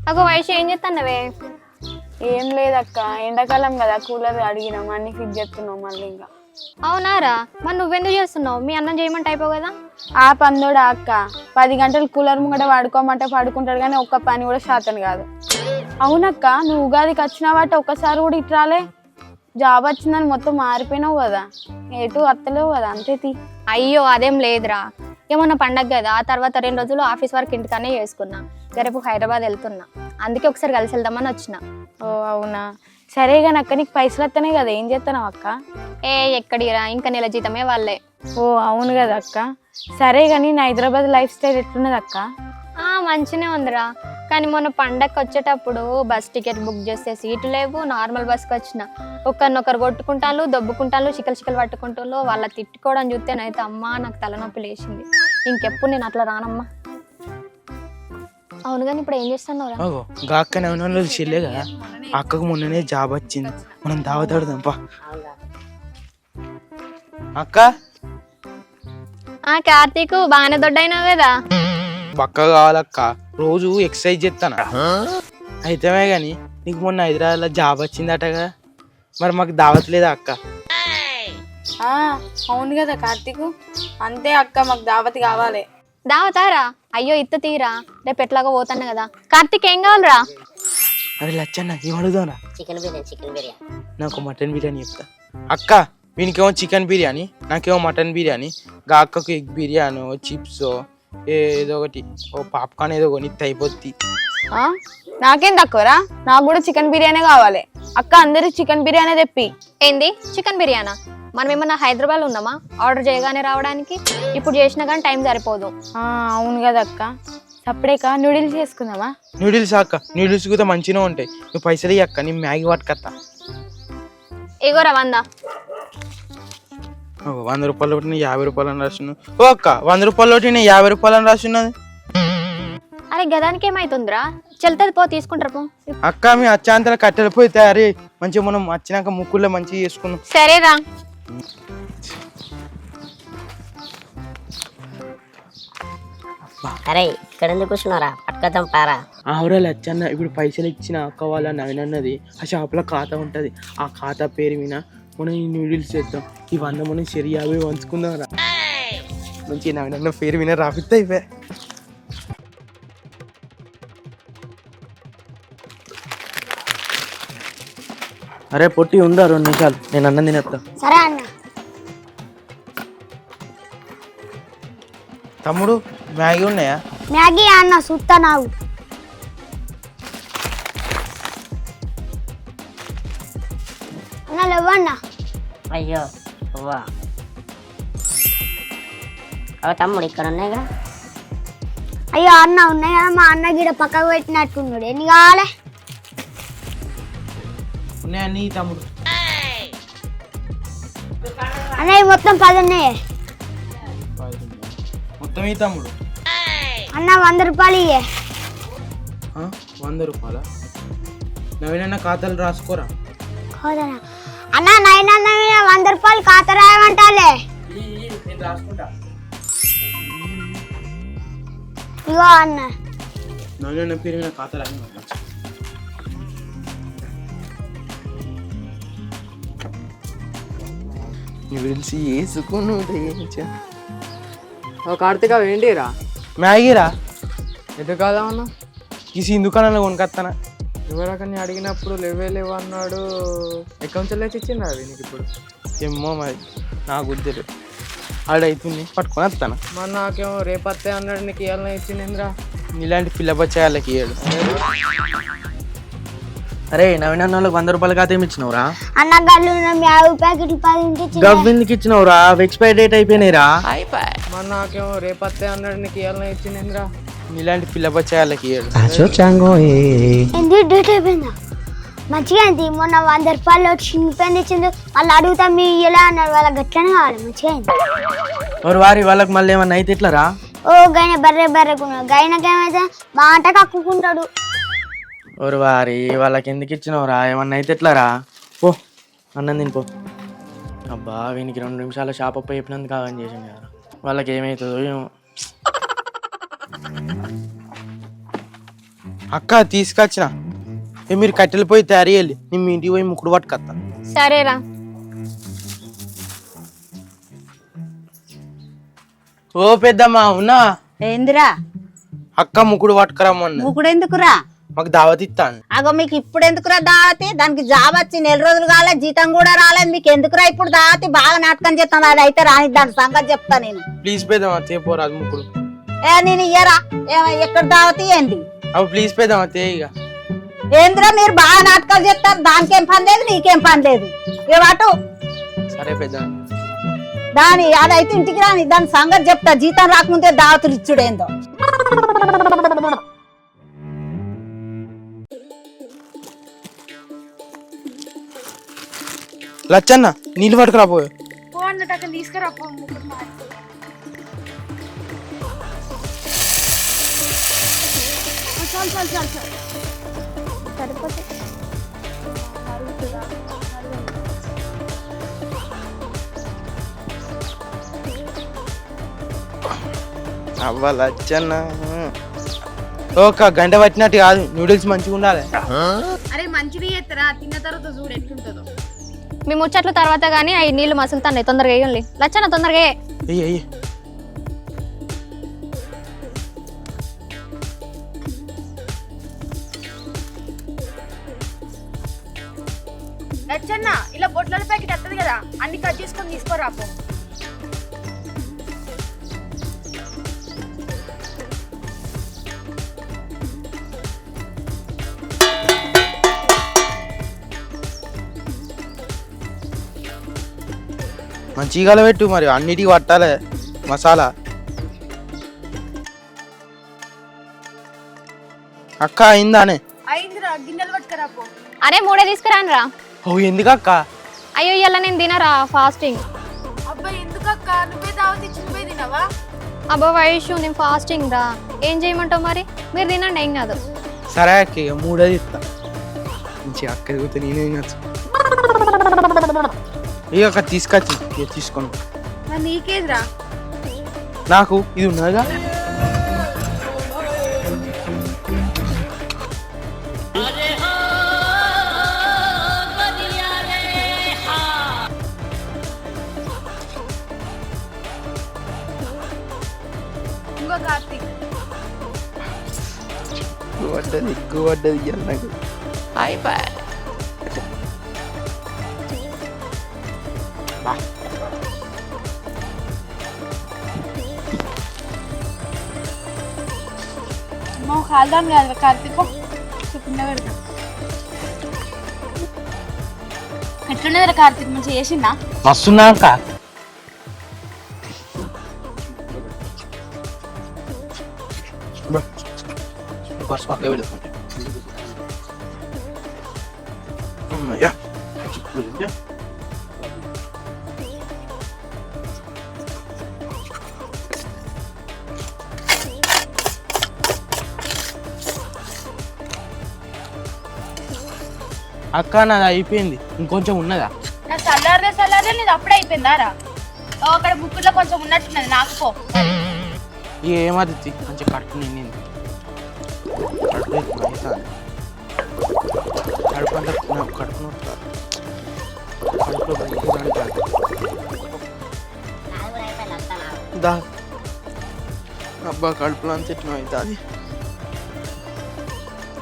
అగో వయసు ఏం చేస్తున్నావే? ఏం లేదక్క, ఎండాకాలం కదా కూలర్ అడిగినాం, అన్ని ఫిట్ చేస్తున్నాం మళ్ళీ. ఇంకా అవునారా? మరి నువ్వెందుకు చేస్తున్నావు? మీ అన్నం చేయమంటే అయిపో కదా. ఆ పందోడా అక్క, 10 గంటలు కూలర్ ముంగట పడుకోమంటే పడుకుంటాడు కానీ ఒక్క పని కూడా శాతం కాదు. అవునక్క, నువ్వు ఉగాదికి వచ్చినావాట ఒక్కసారి కూడా ఇటు రాలే. జాబ్ వచ్చిందని మొత్తం మారిపోయినావు కదా, ఎటు వస్తలేవు కదా, అంతే. అయ్యో అదేం లేదురా, ఏమన్నా పండగ కదా, ఆ తర్వాత 2 రోజులు ఆఫీస్ వర్క్ ఇంటికనే చేసుకున్నా. రేపు హైదరాబాద్ వెళ్తున్నా, అందుకే ఒకసారి కలిసి వెళ్దామని వచ్చిన. ఓ అవునా, సరే కానీ అక్క నీకు పైసలు వస్తానే కదా, ఏం చేస్తున్నావు అక్క? ఎక్కడిరా, ఇంకా నెల జీతమే వాళ్ళే. ఓ అవును కదా అక్క. సరే కానీ నా హైదరాబాద్ లైఫ్ స్టైల్ ఎట్లున్నది అక్క? మంచినే ఉందిరా, కానీ మొన్న పండగకి వచ్చేటప్పుడు బస్ టికెట్ బుక్ చేస్తే సీటు లేవు. నార్మల్ బస్కి వచ్చిన ఒకరినొకరు కొట్టుకుంటాను, దొబ్బుకుంటాను, చికలు పట్టుకుంటాను. వాళ్ళ తిట్టుకోవడం చూస్తేనైతే అమ్మా నాకు తలనొప్పి లేచింది. ఇంకెప్పుడు నేను అట్లా రానమ్మా. అవును కానీ ఇప్పుడు ఏం చేస్తున్నావు? అక్కనే చెల్లే కదా, అక్కకు మొన్ననే జాబ్ వచ్చింది, మనం దావతాడుదాంపా. అక్క కార్తీక్ బాగానే దొడ్డైనావు కదా. పక్క కావాలక్క, రోజు ఎక్సర్సైజ్ చేస్తాను. అయితేమే గాని నీకు మొన్న హైదరాబాద్ లో జాబ్ వచ్చిందటగా, మరి మాకు దావట్లేదా అక్క? అవును కదా కార్తీక్, అంతే అక్క, మాకు దావత్ కావాలి. దావతారా? అయ్యో ఇత్త తీరా, రేపు ఎట్లాగో పోతాను కదా. కార్తీక్ ఏం కావాలరా? అరే లచ్చన్న ఏం అడుగుదావురా? చికెన్ బిర్యానీ. నాకు మటన్ బిర్యానీ చెప్తా. అక్క వీనికేమో చికెన్ బిర్యానీ, నాకేమో మటన్ బిర్యానీ, గా అక్కకు ఎగ్ బిర్యానీ, చిప్స్, ఏదో ఒకటి, ఓ పాప్కార్న్ ఏదో కొనిస్తే అయిపోద్ది. నాకేం తక్కువరా, నాకు కూడా చికెన్ బిర్యానీ కావాలి. అక్క అందరికి చికెన్ బిర్యానీ తెప్పి. ఏంది చికెన్ బిర్యానా? మనం ఏమన్నా హైదరాబాద్ ఉన్నామా ఆర్డర్ చేయగానే రావడానికి? ఇప్పుడు చేసినా కానీ టైం సరిపోదు. అవును కదా అక్క, సపరేక నూడిల్స్ చేసుకుందామా? నూడిల్స్ అక్క, నూడిల్స్ కూడా మంచిగా ఉంటాయి. నువ్వు పైసలు ఇయ్యి అక్క, నేను మ్యాగీ పట్టుకొస్తా. ఇగోరా 100. 100 రూపాయలు ఒకటి 50 రూపాయలు అని రాస్తున్నావు. ఓ అక్క 100 రూపాయలు ఒకటి 50 రూపాయలు అని రాస్తున్నది. అరే గదానికి ఏమైతుందిరా, చెల్తది పో, తీసుకుంటారు పో. అక్క మీ అచ్చాంతర కట్టెలు పోయి తయారీ మంచిగా, మనం వచ్చినాక ముక్కుల్లో మంచిగా చేసుకున్నాం. సరేరా. అరే ఇక్కడ ఎందుకు కూర్చున్నారా, పట్టుకొద్దాం పారా. ఆవిడ లచ్చన్న, ఇప్పుడు పైసలు ఇచ్చిన అక్క వాళ్ళ నవీన్ అన్నది ఆ షాప్లో ఖాతా ఉంటుంది, ఆ ఖాతా పేరు మీద మనం ఈ నూడిల్స్ చేద్దాం. ఈ 100 మనం సరి 50 వంచుకుందాం రా. మంచి నవీన్ అన్న పేరు మీద రాపిస్తే ఇవే. అరే పొట్టి ఉందా 2 నిమిషాలు, నేను అన్నం తినేస్తా. సరే అన్న. తమ్ముడు మ్యాగీ ఉన్నాయా? మ్యాగీ అన్న సుత్తా నావు. అన్న లేవన్నా. అయ్యో అవ్వా, తమ్ముడు ఇక్కడ ఉన్నాయిగా. అయ్యో అన్న ఉన్నాయి కదా, మా అన్న గిడ పక్కకు పెట్టినట్టున్నాడు. ఎన్ని కావాలి? ఉన్నాయని తమ్ముడు. అన్నయ్య మొత్తం 10 ఉన్నాయి. మొత్తం ఈ తమ్ముడు. అన్న 100 రూపాయలు ఇయ్యే. 100 రూపాయల? నవీన్ అన్న ఖాతాలు రాసుకోరా. అన్న 100 రూపాయలు ఖాతా రాయమంటాలే. ఇగో అన్న, నవీన్ అన్న పేరు మీద ఖాతా రాయమంటా. తెలిసి వేసుకుని కార్తీక ఏంటిరా? మ్యాగీరా. ఎటు కాదామన్నా? ఈ సింధు కళలో కొనుకొస్తానా. ఎవరకని అడిగినప్పుడు లేవు అన్నాడు. అకౌంట్ వెళ్ళి ఇచ్చింది అది నీకు ఇప్పుడు? ఏమో మరి నాకు గుర్తులేదు, ఆడైతుంది పట్టుకొని వస్తాను. మరి నాకేమో రేపత్తే అన్నాడు, నీకు ఇవ్వాలని ఇచ్చిందిరా. ఇలాంటి పిల్ల బచ్చాయాలకి ఇయ్యాడు. అరే నవీన్ అన్న వాళ్ళకి 100 రూపాయలు ఖాతా ఏమి ఇచ్చినవురా? అన్న గల్లు 50 ప్యాకెట్లు 10 గవ్వెందుకు ఇచ్చినవురా? Expiry date అయిపోయినాయిరా. మరి నాకేమో రేపత్తే అన్నాడు, నీకు ఇవ్వాలని ఇచ్చిందిరా. ఇలాంటి పిల్ల బచ్చాయాలకి ఇయ్యాడు. ఎందుకు డేట్ అయిపోయిందా? మంచిగా అయింది. మొన్న 100 రూపాయలు చిన్నపోయింది ఇచ్చింది, వాళ్ళు అడుగుతా మీ ఇలా అన్నారు, వాళ్ళకి గట్లనే కావాలి. మంచిగా అయింది. వారి వాళ్ళకి మళ్ళీ ఏమన్నా అయితే ఎట్లరా? ఓ గైన బర్రెకున్నాడు, గైనకేమైతే మాట కక్కుకుంటాడు. వారి వాళ్ళకి ఎందుకు ఇచ్చినవురా? ఏమన్నా అయితే ఎట్లరా? పో అన్నం తినిపో. అబ్బా వీనికి 2 నిమిషాల షాపప్ప చెప్పినందుకు కాదని చేసింది కదా, వాళ్ళకి ఏమవుతుందో ఏమో. అక్క తీసుకొచ్చిన మీరు కట్టెలు పోయి తయారు చేయాలి, నేను మీ ఇంటికి పోయి ముక్కుడు పట్టుకొస్తా. సరేరా. ఓ పెద్దమ్మా ఉన్నా? ఏందిరా అక్క ముక్కుడు పట్టుకురమ్మన్నా. ముకుడు ఎందుకురా? మాకు దావత్ ఇస్తాను. అగో మీకు ఇప్పుడు ఎందుకురా దావతి? దానికి జాబ్ వచ్చి 4 రోజులు కాలే, జీతం కూడా రాలేదు, మీకు ఎందుకురా ఇప్పుడు దావతి? బాగా నాటకం చేస్తాను, అది అయితే రాని దాని సంగతి చెప్తా నేను. ప్లీజ్ పెద్దమ్మా తేపోరాదు ముక్కుడు. నేను ఇయ్యరా? ఎక్కడ దావతి ఏంది? అవు ప్లీజ్ పెద్దమ్మా తే. ఇక ఏందిరా మీరు బాగా నాటకాలు చేస్తారు, దానికేం పని లేదు నీకేం పని లేదు. ఏవాటు సరే పెద్దమ్మ. దాని అదైతే ఇంటికి రాని దాని సంగతి చెప్తా, జీతం రాకముందే దావతులు ఇచ్చుడేందో. లచ్చన్న నీళ్ళు పట్టుకురా పోయి. తీసుకురా. అవ్వ లచ్చన్న ఒక గంట పట్టినట్టు కాదు, నూడిల్స్ మంచిగా ఉండాలి. అరే మంచిది చేస్తారా, తిన్న తర్వాత చూడు ఎట్లుంటుందో. మీ ముచ్చట్లు తర్వాత కానీ అవి నీళ్ళు మసులుతాయి, తొందరగా వేయండి. లచ్చన్న తొందరగా అయ్యి లచ్చన్న ఇలా బొట్ల ప్యాకెట్ వస్తుంది కదా, అన్ని కట్ చేసుకొని తీసుకోరా. మంచిగా పెట్టు, మరి అన్నిటికి పట్టాలి మసాలా. అక్క అయిందానే? అయిందిరా, గిన్నెలు పట్టుకురా. అరే 3 తీసుకురాను రా. ఓ ఎందుకు అక్క? అయ్యో ఇలా నేను తినరా, ఫాస్టింగ్. అబ్బాయి ఎందుకక్క, నువ్వే దావత్ ఇచ్చి నువ్వే తినవా? అబ్బా వయసు నేను ఫాస్టింగ్ రా, ఏం చేయమంటావు మరి? మీరు తినండి, ఏం కాదు. సరే అక్క ఇక 3 ఇస్తా. మంచిగా అక్క ఎదుగుతా నేనేం కాదు. ఇక అక్క తీసుకొచ్చి తీసుకోండి. నీకేదిరా? నాకు ఇది ఉన్నదిగా. ఇంకో కార్తీక్ ఎక్కువ పడ్డది ఇయ్యాలి నాకు. అయిపోయి నువ్వు కాల్దాం కాదు కార్తీక్, కింద పెడతా. ఎట్లున్నదిరా కార్తీక్, మంచిగా చేసిందా? వస్తున్నా అక్క. అక్క నాది అయిపోయింది, ఇంకొంచెం ఉన్నదా? నా చల్లారే నీది అప్పుడే అయిపోయిందా రా? అక్కడ ముక్కుట్లో కొంచెం ఉన్నట్టున్నది, నాకు పో. ఏమది మంచి కడుపు నిండింది, కడుపు అంతా నాకు కడుపు నొప్పి, అబ్బా కడుపులో అంత ఎట్లా అవుతుంది.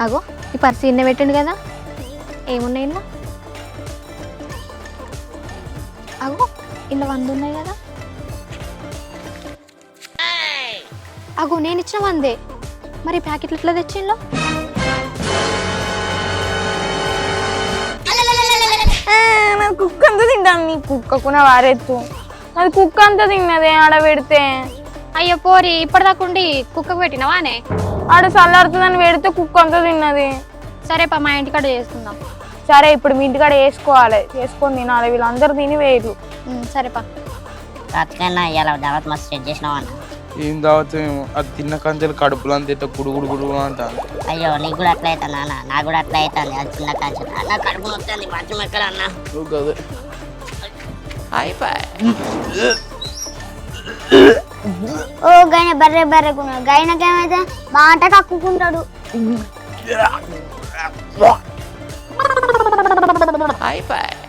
అగో ఈ పర్సు ఇన్న పెట్టండి కదా, ఏమున్నాయి ఇలా? అగో ఇలా 100 ఉన్నాయి కదా. అగో నేను ఇచ్చిన 100, మరి ప్యాకెట్లు ఎట్లా తెచ్చిండ్లో? కుక్క అంతా తింటాను, నీ కుక్కకున్న వారెత్తు. అది కుక్క అంతా తిన్నదే ఆడ పెడితే. అయ్యో పోరి, ఇప్పటిదాకుండి కుక్కకు పెట్టినవానే? ఆడ చల్లారుతుందని పెడితే కుక్క అంతా తిన్నది. సరే పా, మా ఇంటికాడ చేసుకుందాం. సరే ఇప్పుడు మీ ఇంటికాడ వేసుకోవాలి, చేసుకొని తినాలి, వీళ్ళందరూ తిని వేయరు. సరేపా. కార్తికన్నా ఇలా దావత్ మస్తు సెట్ చేసినావు అన్న. ఏం దావుతామేమో, అది తిన్న కంచెలు కడుపులో అంత గుడుగుడు గుడుగు అంటాను. అయ్యో నీకు కూడా అట్లా అవుతుంది అన్న, నాకు కూడా అట్లా అవుతుంది. అది చిన్న కంచె అన్న, కడుపు నొస్తుంది, బాత్రూమ్ ఎక్కడ అన్న? ఓ గైన బర్రె బర్రెకున్నాడు గైనకేమైతే మాట కక్కుకుంటాడు అయిపోయి